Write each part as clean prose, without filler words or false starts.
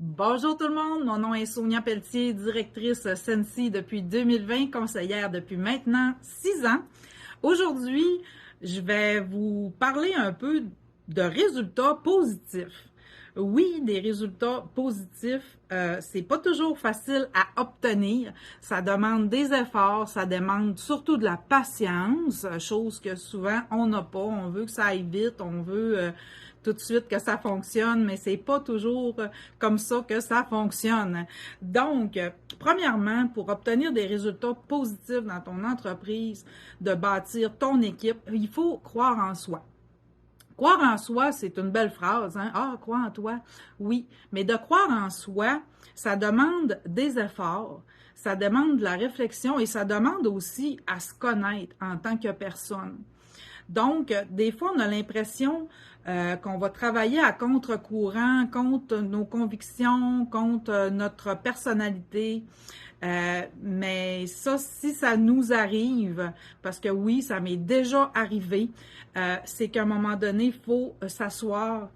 Bonjour tout le monde, mon nom est Sonia Pelletier, directrice Sensi depuis 2020, conseillère depuis maintenant 6 ans. Aujourd'hui, je vais vous parler un peu de résultats positifs. Oui, des résultats positifs, c'est pas toujours facile à obtenir. Ça demande des efforts, ça demande surtout de la patience, chose que souvent on n'a pas. On veut que ça aille vite, on veut tout de suite que ça fonctionne, mais c'est pas toujours comme ça que ça fonctionne. Donc, premièrement, pour obtenir des résultats positifs dans ton entreprise, de bâtir ton équipe, il faut croire en soi. Croire en soi, c'est une belle phrase, hein? Ah, crois en toi. Oui, mais de croire en soi, ça demande des efforts, ça demande de la réflexion et ça demande aussi à se connaître en tant que personne. Donc, des fois, on a l'impression qu'on va travailler à contre-courant, contre nos convictions, contre notre personnalité. Mais ça, si ça nous arrive, parce que oui, ça m'est déjà arrivé, c'est qu'à un moment donné, il faut s'asseoir,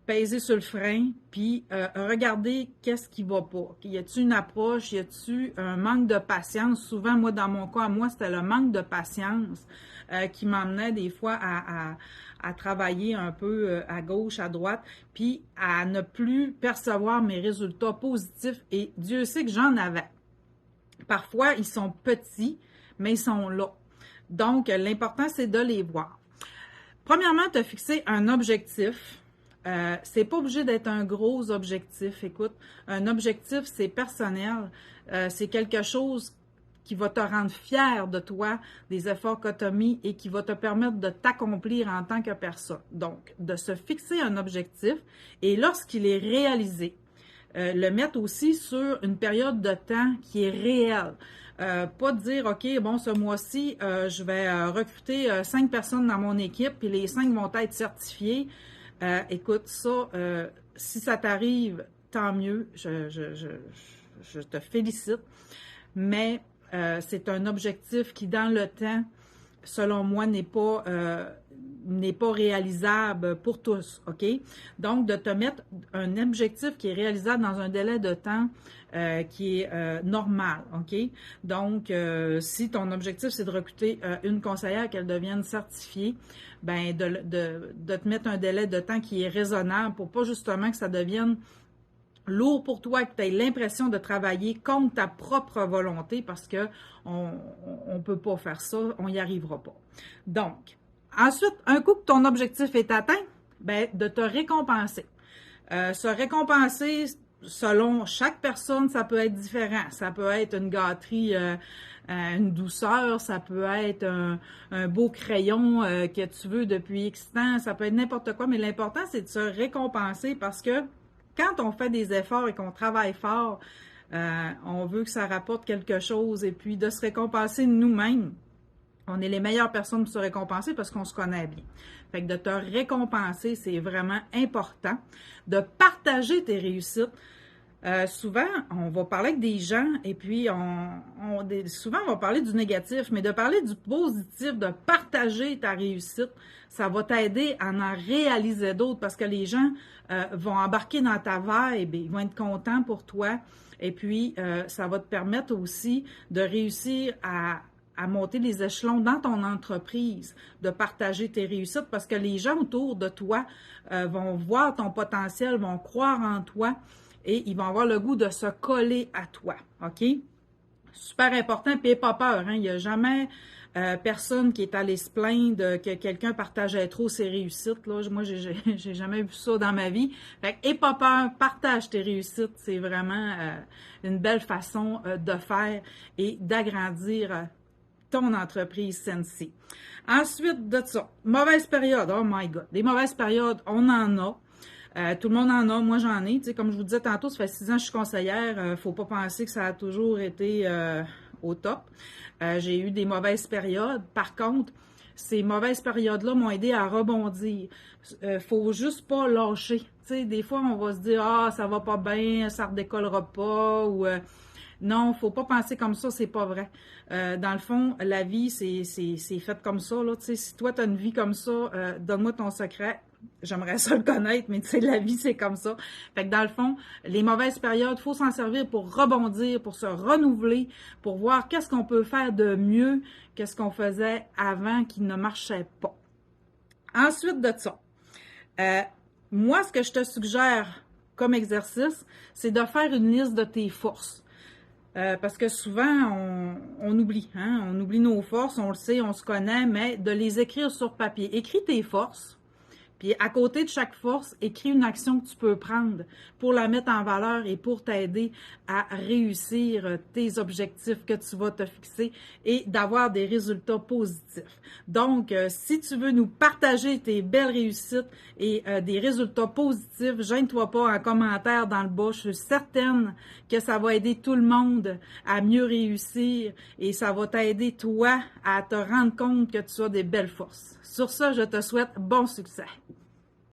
peser sur le frein, puis regarder qu'est-ce qui va pas. Y a-t-il une approche, y a-t-il un manque de patience? Souvent, moi, dans mon cas, moi, c'était le manque de patience qui m'emmenait des fois à travailler un peu à gauche, à droite, puis à ne plus percevoir mes résultats positifs. Et Dieu sait que j'en avais. Parfois, ils sont petits, mais ils sont là. Donc, l'important, c'est de les voir. Premièrement, tu as fixé un objectif. C'est pas obligé d'être un gros objectif. Écoute, un objectif, c'est personnel. C'est quelque chose qui va te rendre fier de toi, des efforts que tu as mis et qui va te permettre de t'accomplir en tant que personne. Donc, de se fixer un objectif et lorsqu'il est réalisé, le mettre aussi sur une période de temps qui est réelle. Pas de dire, OK, bon, ce mois-ci, je vais recruter 5 personnes dans mon équipe, puis les 5 vont être certifiées. Écoute, ça, si ça t'arrive, tant mieux, je te félicite, mais c'est un objectif qui, dans le temps, selon moi, n'est pas réalisable pour tous, OK? Donc, de te mettre un objectif qui est réalisable dans un délai de temps qui est normal, OK? Donc, si ton objectif, c'est de recruter une conseillère, qu'elle devienne certifiée, ben de te mettre un délai de temps qui est raisonnable pour pas justement que ça devienne lourd pour toi, que tu aies l'impression de travailler contre ta propre volonté parce que on peut pas faire ça, on n'y arrivera pas. Donc, ensuite, un coup que ton objectif est atteint, ben, de te récompenser. Se récompenser selon chaque personne, ça peut être différent. Ça peut être une gâterie, une douceur, ça peut être un beau crayon que tu veux depuis X temps, ça peut être n'importe quoi, mais l'important, c'est de se récompenser parce que quand on fait des efforts et qu'on travaille fort, on veut que ça rapporte quelque chose et puis de se récompenser nous-mêmes. On est les meilleures personnes pour se récompenser parce qu'on se connaît bien. Fait que de te récompenser, c'est vraiment important. De partager tes réussites. Souvent, on va parler avec des gens et puis souvent, on va parler du négatif, mais de parler du positif, de partager ta réussite, ça va t'aider à en réaliser d'autres parce que les gens vont embarquer dans ta vibe et ils vont être contents pour toi. Et puis, ça va te permettre aussi de réussir à monter les échelons dans ton entreprise, de partager tes réussites parce que les gens autour de toi vont voir ton potentiel, vont croire en toi et ils vont avoir le goût de se coller à toi, OK? Super important, puis n'aie pas peur, hein? Il n'y a jamais personne qui est allé se plaindre que quelqu'un partageait trop ses réussites, là. Moi, j'ai jamais vu ça dans ma vie. Fait que, n'aie pas peur, partage tes réussites, c'est vraiment une belle façon de faire et d'agrandir ton entreprise Sensi. Ensuite de ça, mauvaise période, oh my God, des mauvaises périodes, on en a. Tout le monde en a, moi j'en ai. Tu sais, comme je vous disais tantôt, ça fait 6 ans que je suis conseillère. Faut pas penser que ça a toujours été au top. J'ai eu des mauvaises périodes. Par contre, ces mauvaises périodes-là m'ont aidé à rebondir. Faut juste pas lâcher. Tu sais, des fois, on va se dire, ah, ça va pas bien, ça redécollera pas, ou non, faut pas penser comme ça, c'est pas vrai. Dans le fond, la vie, c'est fait comme ça, là. Tu sais, si toi, tu as une vie comme ça, donne-moi ton secret. J'aimerais ça le connaître, mais tu sais, la vie, c'est comme ça. Fait que dans le fond, les mauvaises périodes, il faut s'en servir pour rebondir, pour se renouveler, pour voir qu'est-ce qu'on peut faire de mieux que ce qu'on faisait avant qui ne marchait pas. Ensuite de ça, moi, ce que je te suggère comme exercice, c'est de faire une liste de tes forces. Parce que souvent, on oublie, hein? On oublie nos forces, on le sait, on se connaît, mais de les écrire sur papier. Écris tes forces, puis à côté de chaque force, écris une action que tu peux prendre pour la mettre en valeur et pour t'aider à réussir tes objectifs que tu vas te fixer et d'avoir des résultats positifs. Donc, si tu veux nous partager tes belles réussites et des résultats positifs, gêne-toi pas en commentaire dans le bas. Je suis certaine que ça va aider tout le monde à mieux réussir et ça va t'aider toi à te rendre compte que tu as des belles forces. Sur ça, je te souhaite bon succès.